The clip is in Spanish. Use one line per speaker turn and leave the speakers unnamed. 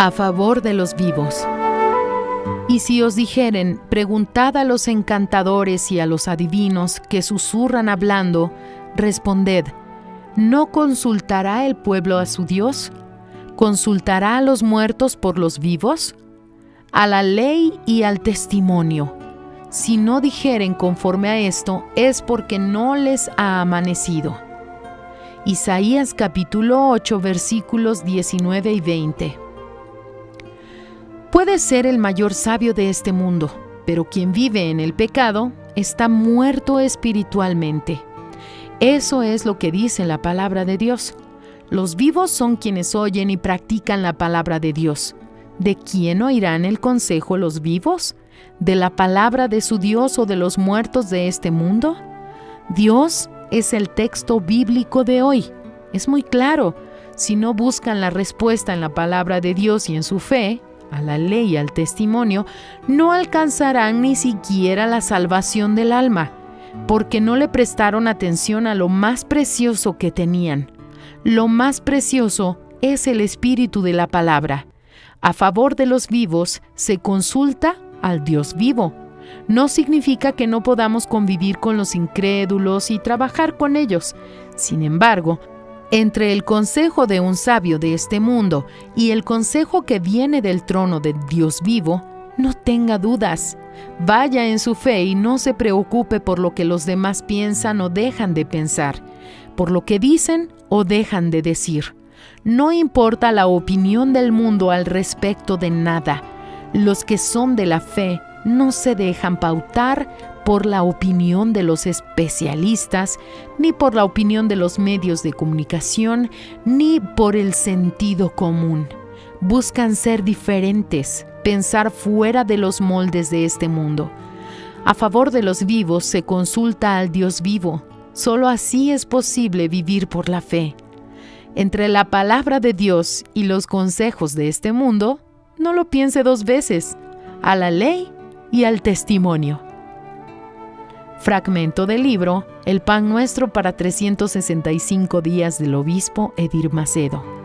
A favor de los vivos. Y si os dijeren, preguntad a los encantadores y a los adivinos que susurran hablando, responded, ¿no consultará el pueblo a su Dios? ¿Consultará a los muertos por los vivos? A la ley y al testimonio. Si no dijeren conforme a esto, es porque no les ha amanecido. Isaías capítulo 8, versículos 19 y 20. Puede ser el mayor sabio de este mundo, pero quien vive en el pecado está muerto espiritualmente. Eso es lo que dice la palabra de Dios. Los vivos son quienes oyen y practican la palabra de Dios. ¿De quién oirán el consejo los vivos? ¿De la palabra de su Dios o de los muertos de este mundo? Dios es el texto bíblico de hoy. Es muy claro. Si no buscan la respuesta en la palabra de Dios y en su fe, a la ley y al testimonio, no alcanzarán ni siquiera la salvación del alma, porque no le prestaron atención a lo más precioso que tenían. Lo más precioso es el espíritu de la palabra. A favor de los vivos se consulta al Dios vivo. No significa que no podamos convivir con los incrédulos y trabajar con ellos. Sin embargo, entre el consejo de un sabio de este mundo y el consejo que viene del trono de Dios vivo, no tenga dudas. Vaya en su fe y no se preocupe por lo que los demás piensan o dejan de pensar, por lo que dicen o dejan de decir. No importa la opinión del mundo al respecto de nada. Los que son de la fe no se dejan pautar por la opinión de los especialistas, ni por la opinión de los medios de comunicación, ni por el sentido común. Buscan ser diferentes, pensar fuera de los moldes de este mundo. A favor de los vivos se consulta al Dios vivo. Solo así es posible vivir por la fe. Entre la palabra de Dios y los consejos de este mundo, no lo piense dos veces, a la ley y al testimonio. Fragmento del libro El pan nuestro para 365 días del obispo Edir Macedo.